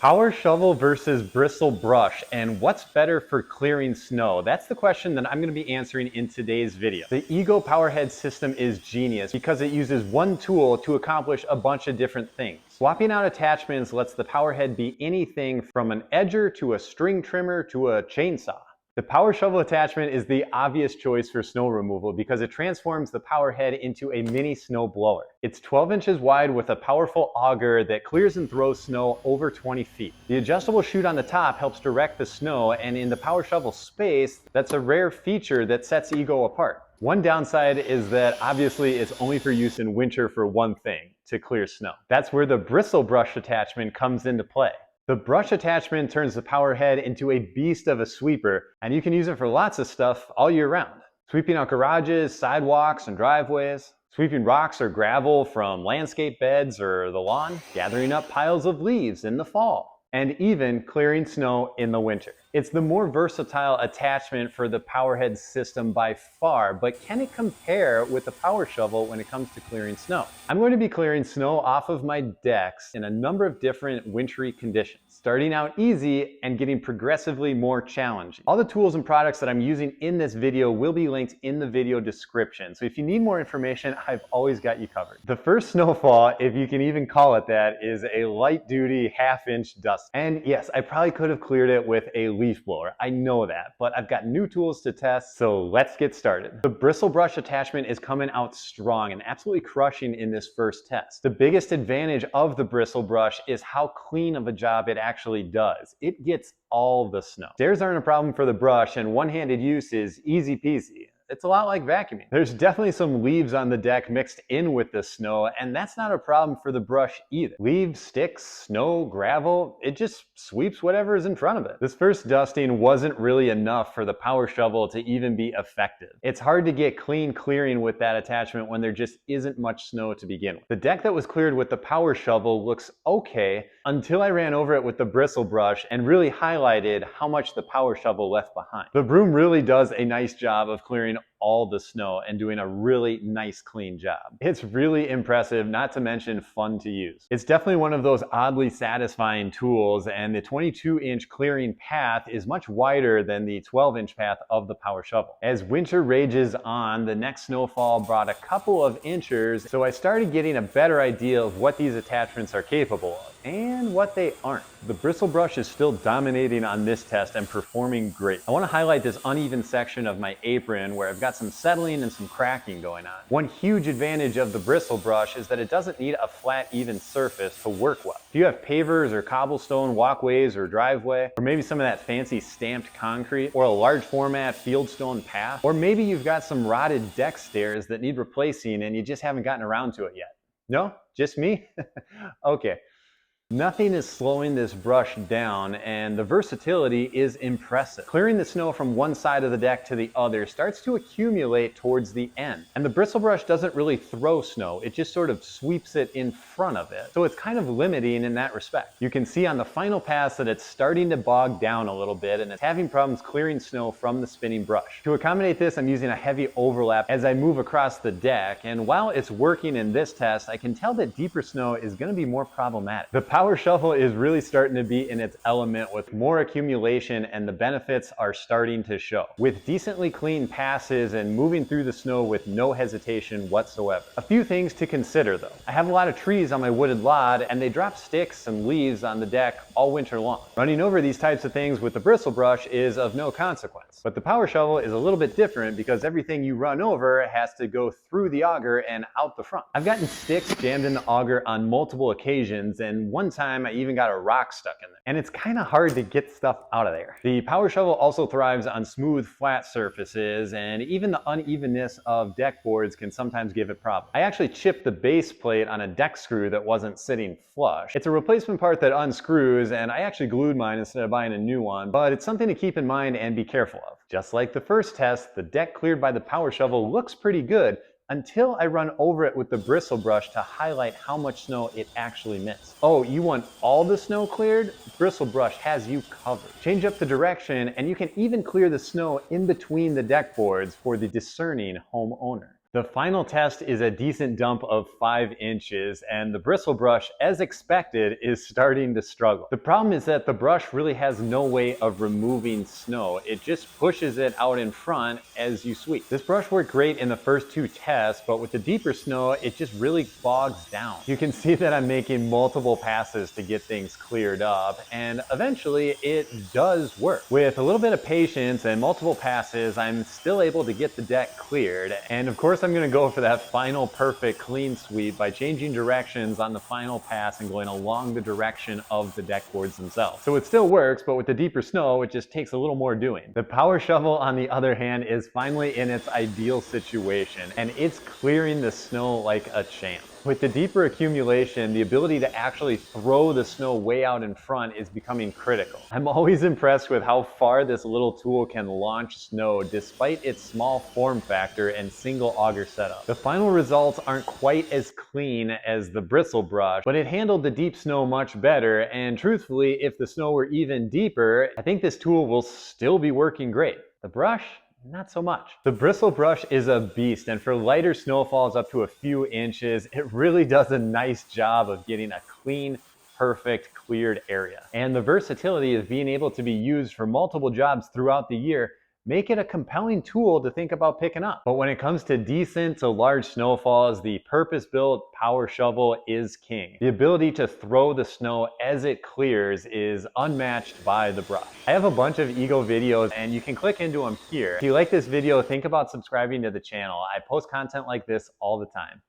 Power shovel versus bristle brush, and what's better for clearing snow? That's the question that I'm going to be answering in today's video. The Ego Powerhead system is genius because it uses one tool to accomplish a bunch of different things. Swapping out attachments lets the powerhead be anything from an edger to a string trimmer to a chainsaw. The power shovel attachment is the obvious choice for snow removal because it transforms the power head into a mini snow blower. It's 12 inches wide with a powerful auger that clears and throws snow over 20 feet. The adjustable chute on the top helps direct the snow, and in the power shovel space, that's a rare feature that sets Ego apart. One downside is that obviously it's only for use in winter for one thing, to clear snow. That's where the bristle brush attachment comes into play. The brush attachment turns the power head into a beast of a sweeper, and you can use it for lots of stuff all year round. Sweeping out garages, sidewalks, and driveways, sweeping rocks or gravel from landscape beds or the lawn, gathering up piles of leaves in the fall, and even clearing snow in the winter. It's the more versatile attachment for the powerhead system by far, but can it compare with the power shovel when it comes to clearing snow? I'm going to be clearing snow off of my decks in a number of different wintry conditions, starting out easy and getting progressively more challenging. All the tools and products that I'm using in this video will be linked in the video description, so if you need more information, I've always got you covered. The first snowfall, if you can even call it that, is a light-duty half-inch dust. And yes, I probably could have cleared it with a leaf blower. I know that, but I've got new tools to test, so let's get started. The bristle brush attachment is coming out strong and absolutely crushing in this first test. The biggest advantage of the bristle brush is how clean of a job it actually does. It gets all the snow. Stairs aren't a problem for the brush, and one-handed use is easy peasy. It's a lot like vacuuming. There's definitely some leaves on the deck mixed in with the snow, and that's not a problem for the brush either. Leaves, sticks, snow, gravel, it just sweeps whatever is in front of it. This first dusting wasn't really enough for the power shovel to even be effective. It's hard to get clean clearing with that attachment when there just isn't much snow to begin with. The deck that was cleared with the power shovel looks okay until I ran over it with the bristle brush and really highlighted how much the power shovel left behind. The broom really does a nice job of clearing all the snow and doing a really nice clean job. It's really impressive, not to mention fun to use. It's definitely one of those oddly satisfying tools, and the 22-inch clearing path is much wider than the 12-inch path of the power shovel. As winter rages on, the next snowfall brought a couple of inchers, so I started getting a better idea of what these attachments are capable of and what they aren't. The bristle brush is still dominating on this test and performing great. I want to highlight this uneven section of my apron where I've got some settling and some cracking going on. One huge advantage of the bristle brush is that it doesn't need a flat, even surface to work well. If you have pavers or cobblestone walkways or driveway, or maybe some of that fancy stamped concrete, or a large format fieldstone path, or maybe you've got some rotted deck stairs that need replacing and you just haven't gotten around to it yet. No? Just me? Okay. Nothing is slowing this brush down, and the versatility is impressive. Clearing the snow from one side of the deck to the other starts to accumulate towards the end. And the bristle brush doesn't really throw snow, it just sort of sweeps it in front of it. So it's kind of limiting in that respect. You can see on the final pass that it's starting to bog down a little bit and it's having problems clearing snow from the spinning brush. To accommodate this, I'm using a heavy overlap as I move across the deck, and while it's working in this test, I can tell that deeper snow is going to be more problematic. The power shovel is really starting to be in its element with more accumulation, and the benefits are starting to show. With decently clean passes and moving through the snow with no hesitation whatsoever. A few things to consider though. I have a lot of trees on my wooded lot and they drop sticks and leaves on the deck all winter long. Running over these types of things with the bristle brush is of no consequence. But the power shovel is a little bit different because everything you run over has to go through the auger and out the front. I've gotten sticks jammed in the auger on multiple occasions, and one time I even got a rock stuck in there. And it's kind of hard to get stuff out of there. The power shovel also thrives on smooth, flat surfaces, and even the unevenness of deck boards can sometimes give it problems. I actually chipped the base plate on a deck screw that wasn't sitting flush. It's a replacement part that unscrews, and I actually glued mine instead of buying a new one, but it's something to keep in mind and be careful of. Just like the first test, the deck cleared by the power shovel looks pretty good, until I run over it with the bristle brush to highlight how much snow it actually missed. Oh, you want all the snow cleared? Bristle brush has you covered. Change up the direction and you can even clear the snow in between the deck boards for the discerning homeowner. The final test is a decent dump of 5 inches, and the bristle brush, as expected, is starting to struggle. The problem is that the brush really has no way of removing snow. It just pushes it out in front as you sweep. This brush worked great in the first 2 tests, but with the deeper snow, it just really bogs down. You can see that I'm making multiple passes to get things cleared up, and eventually it does work. With a little bit of patience and multiple passes, I'm still able to get the deck cleared, and of course I'm going to go for that final perfect clean sweep by changing directions on the final pass and going along the direction of the deck boards themselves. So it still works, but with the deeper snow, it just takes a little more doing. The power shovel, on the other hand, is finally in its ideal situation, and it's clearing the snow like a champ. With the deeper accumulation, the ability to actually throw the snow way out in front is becoming critical. I'm always impressed with how far this little tool can launch snow despite its small form factor and single auger setup. The final results aren't quite as clean as the bristle brush, but it handled the deep snow much better, and truthfully, if the snow were even deeper, I think this tool will still be working great. The brush, not so much. The bristle brush is a beast, and for lighter snowfalls up to a few inches, it really does a nice job of getting a clean, perfect, cleared area. And the versatility of being able to be used for multiple jobs throughout the year make it a compelling tool to think about picking up. But when it comes to decent to large snowfalls, the purpose-built power shovel is king. The ability to throw the snow as it clears is unmatched by the brush. I have a bunch of Ego videos and you can click into them here. If you like this video, think about subscribing to the channel. I post content like this all the time.